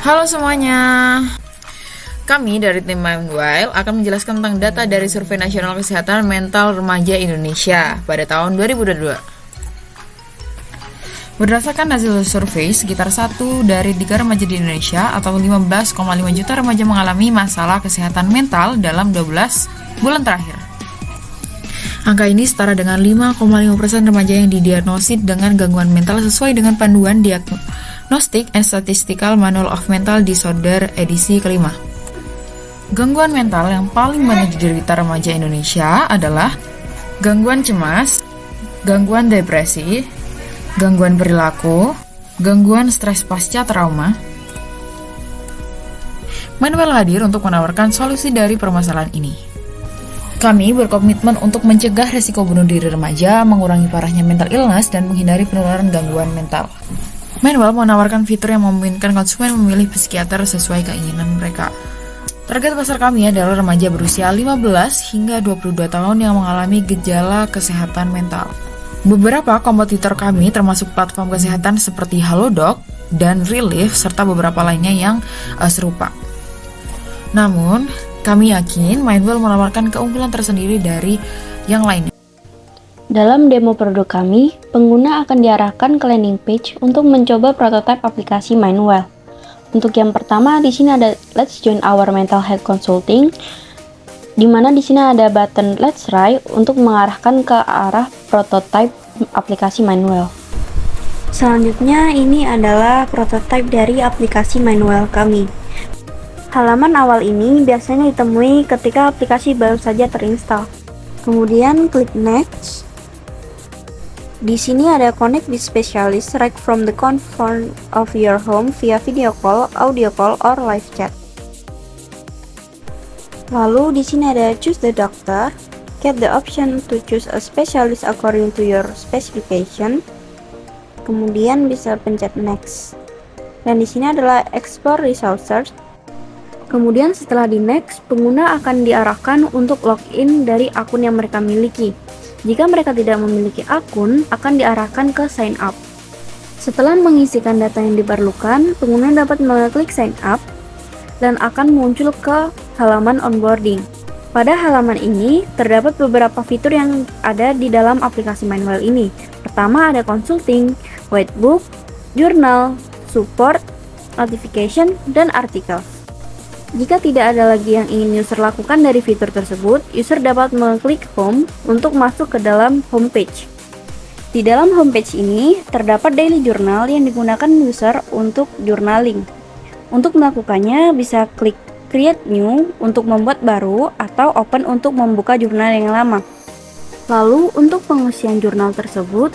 Halo semuanya, kami dari tim Mindwell akan menjelaskan tentang data dari Survei Nasional Kesehatan Mental Remaja Indonesia pada tahun 2022. Berdasarkan hasil survei, sekitar 1 dari 3 remaja di Indonesia atau 15,5 juta remaja mengalami masalah kesehatan mental dalam 12 bulan terakhir. Angka ini setara dengan 5,5% remaja yang didiagnosis dengan gangguan mental sesuai dengan panduan Diagnostic and Statistical Manual of Mental Disorder edisi kelima. Gangguan mental yang paling banyak diderita remaja Indonesia adalah gangguan cemas, gangguan depresi, gangguan perilaku, gangguan stres pasca trauma. Mindwell hadir untuk menawarkan solusi dari permasalahan ini. Kami berkomitmen untuk mencegah risiko bunuh diri remaja, mengurangi parahnya mental illness, dan menghindari penularan gangguan mental. Mindwell menawarkan fitur yang memungkinkan konsumen memilih psikiater sesuai keinginan mereka. Target pasar kami adalah remaja berusia 15 hingga 22 tahun yang mengalami gejala kesehatan mental. Beberapa kompetitor kami termasuk platform kesehatan seperti Halodoc dan Relief serta beberapa lainnya yang serupa. Namun, kami yakin Mindwell menawarkan keunggulan tersendiri dari yang lainnya. Dalam demo produk kami, pengguna akan diarahkan ke landing page untuk mencoba prototipe aplikasi Mindwell. Untuk yang pertama, di sini ada Let's Join Our Mental Health Consulting, di mana di sini ada button Let's Try untuk mengarahkan ke arah prototipe aplikasi Mindwell. Selanjutnya, ini adalah prototipe dari aplikasi Mindwell kami. Halaman awal ini biasanya ditemui ketika aplikasi baru saja terinstall. Kemudian klik Next. Di sini ada connect with specialist right from the comfort of your home via video call, audio call, or live chat. Lalu di sini ada choose the doctor, get the option to choose a specialist according to your specification. Kemudian bisa pencet next. Dan di sini adalah explore resources. Kemudian setelah di next, pengguna akan diarahkan untuk login dari akun yang mereka miliki. Jika mereka tidak memiliki akun, akan diarahkan ke sign up. Setelah mengisikan data yang diperlukan, pengguna dapat mengklik sign up dan akan muncul ke halaman onboarding. Pada halaman ini, terdapat beberapa fitur yang ada di dalam aplikasi Mindwell ini. Pertama ada consulting, whitebook, journal, support, notification, dan artikel. Jika tidak ada lagi yang ingin user lakukan dari fitur tersebut, user dapat mengklik home untuk masuk ke dalam homepage. Di dalam homepage ini, terdapat daily journal yang digunakan user untuk journaling. Untuk melakukannya, bisa klik create new untuk membuat baru atau open untuk membuka jurnal yang lama. Lalu, untuk pengisian jurnal tersebut,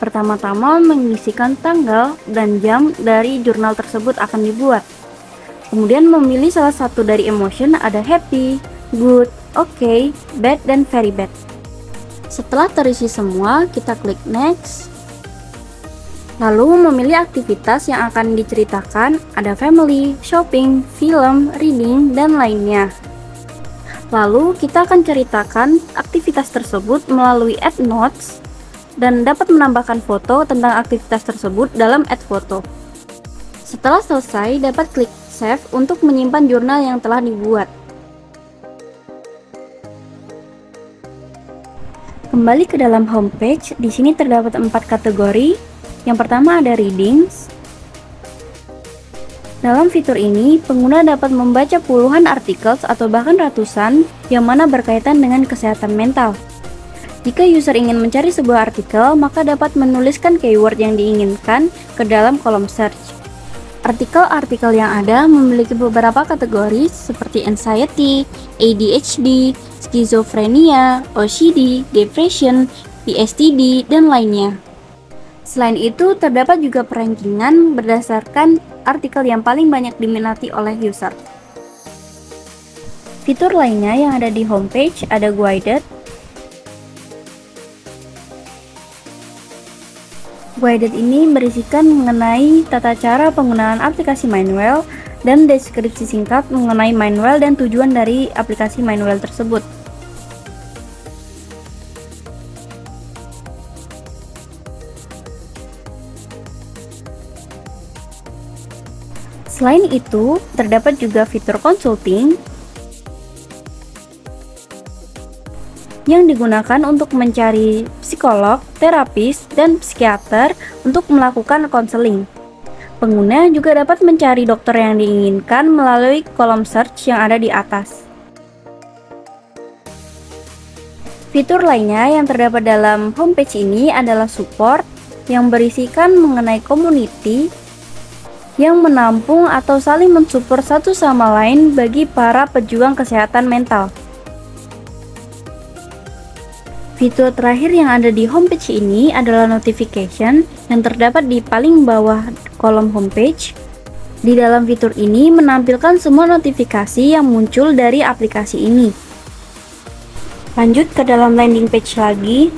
pertama-tama mengisikan tanggal dan jam dari jurnal tersebut akan dibuat. Kemudian memilih salah satu dari emotion, ada happy, good, okay, bad, dan very bad. Setelah terisi semua, kita klik next. Lalu memilih aktivitas yang akan diceritakan, ada family, shopping, film, reading, dan lainnya. Lalu kita akan ceritakan aktivitas tersebut melalui add notes dan dapat menambahkan foto tentang aktivitas tersebut dalam add foto. Setelah selesai, dapat klik save untuk menyimpan jurnal yang telah dibuat. Kembali ke dalam homepage, di sini terdapat 4 kategori. Yang pertama ada readings. Dalam fitur ini, pengguna dapat membaca puluhan artikel atau bahkan ratusan yang mana berkaitan dengan kesehatan mental. Jika user ingin mencari sebuah artikel, maka dapat menuliskan keyword yang diinginkan ke dalam kolom search. Artikel-artikel yang ada memiliki beberapa kategori seperti anxiety, ADHD, skizofrenia, OCD, depression, PSTD, dan lainnya. Selain itu, terdapat juga perankingan berdasarkan artikel yang paling banyak diminati oleh user. Fitur lainnya yang ada di homepage ada guided. Guided ini berisikan mengenai tata cara penggunaan aplikasi Mindwell dan deskripsi singkat mengenai Mindwell dan tujuan dari aplikasi Mindwell tersebut. Selain itu, terdapat juga fitur consulting yang digunakan untuk mencari psikolog, terapis, dan psikiater untuk melakukan konseling. Pengguna juga dapat mencari dokter yang diinginkan melalui kolom search yang ada di atas. Fitur lainnya yang terdapat dalam homepage ini adalah support yang berisikan mengenai community yang menampung atau saling mensupport satu sama lain bagi para pejuang kesehatan mental. Fitur terakhir yang ada di homepage ini adalah notification yang terdapat di paling bawah kolom homepage. Di dalam fitur ini menampilkan semua notifikasi yang muncul dari aplikasi ini. Lanjut ke dalam landing page lagi.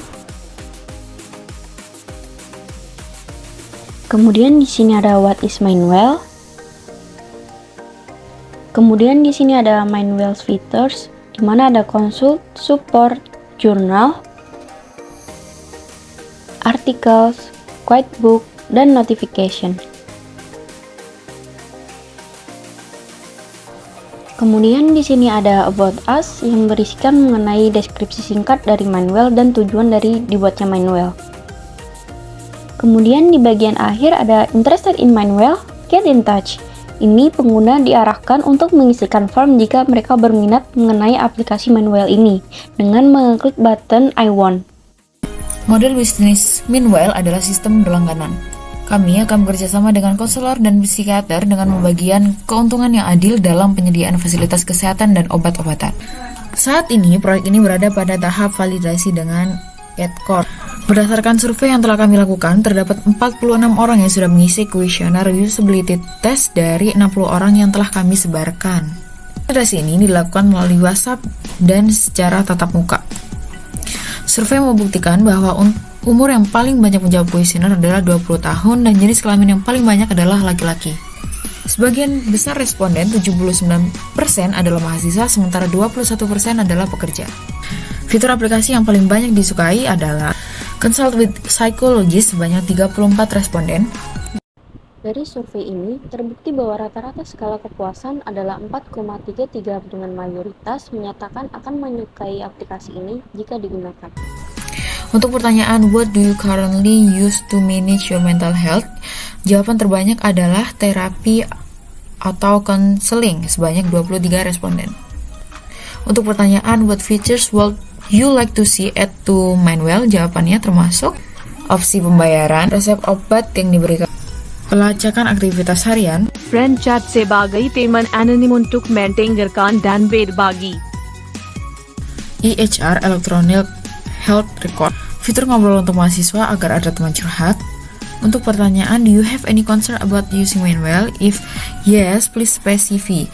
Kemudian di sini ada what is Mindwell. Kemudian di sini ada Mindwell's features, di mana ada consult, support, journal, articles, guidebook, dan notification. Kemudian di sini ada About Us yang berisikan mengenai deskripsi singkat dari Mindwell dan tujuan dari dibuatnya Mindwell. Kemudian di bagian akhir ada Interested in Mindwell? Get in touch. Ini pengguna diarahkan untuk mengisikan form jika mereka berminat mengenai aplikasi Mindwell ini dengan mengklik button I want. Model bisnis Mindwell adalah sistem berlangganan. Kami akan bekerjasama dengan konselor dan psikiater dengan membagikan keuntungan yang adil dalam penyediaan fasilitas kesehatan dan obat-obatan. Saat ini, proyek ini berada pada tahap validasi dengan EdCore. Berdasarkan survei yang telah kami lakukan, terdapat 46 orang yang sudah mengisi kuesioner usability test dari 60 orang yang telah kami sebarkan. Validasi ini dilakukan melalui WhatsApp dan secara tatap muka. Survei membuktikan bahwa umur yang paling banyak menjawab kuesioner adalah 20 tahun dan jenis kelamin yang paling banyak adalah laki-laki. Sebagian besar responden, 79% adalah mahasiswa, sementara 21% adalah pekerja. Fitur aplikasi yang paling banyak disukai adalah Consult with Psychologist sebanyak 34 responden. Dari survei ini, terbukti bahwa rata-rata skala kepuasan adalah 4,33 dengan mayoritas menyatakan akan menyukai aplikasi ini jika digunakan. Untuk pertanyaan what do you currently use to manage your mental health? Jawaban terbanyak adalah terapi atau konseling sebanyak 23 responden. Untuk pertanyaan what features would you like to see add to Mindwell? Jawabannya termasuk opsi pembayaran, resep obat yang diberikan, pelacakan aktivitas harian, Friend chat se bagai teman anonim untuk mendengarkan dan berbagi. EHR Electronic Health Record, fitur ngobrol untuk mahasiswa agar ada teman curhat. Untuk pertanyaan, do you have any concern about using Mindwell? If yes, please specify.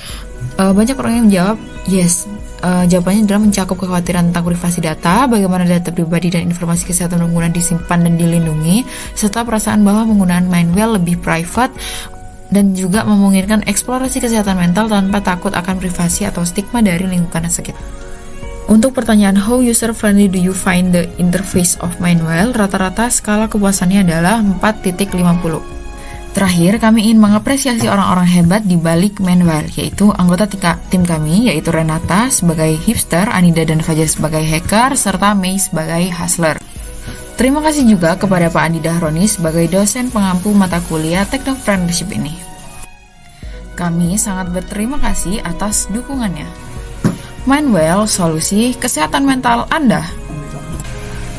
Banyak orang yang menjawab yes. Jawabannya adalah mencakup kekhawatiran tentang privasi data, bagaimana data pribadi dan informasi kesehatan pengguna disimpan dan dilindungi, serta perasaan bahwa penggunaan Mindwell lebih private dan juga memungkinkan eksplorasi kesehatan mental tanpa takut akan privasi atau stigma dari lingkungan sekitar. Untuk pertanyaan how user-friendly do you find the interface of Mindwell, rata-rata skala kepuasannya adalah 4.50. Terakhir, kami ingin mengapresiasi orang-orang hebat di balik Mindwell, yaitu anggota tim kami, yaitu Renata sebagai hipster, Anida dan Fajar sebagai hacker, serta Mei sebagai hustler. Terima kasih juga kepada Pak Andi Dahroni sebagai dosen pengampu mata kuliah Technopreneurship ini. Kami sangat berterima kasih atas dukungannya. Mindwell, solusi kesehatan mental Anda.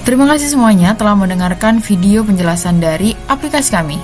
Terima kasih semuanya telah mendengarkan video penjelasan dari aplikasi kami.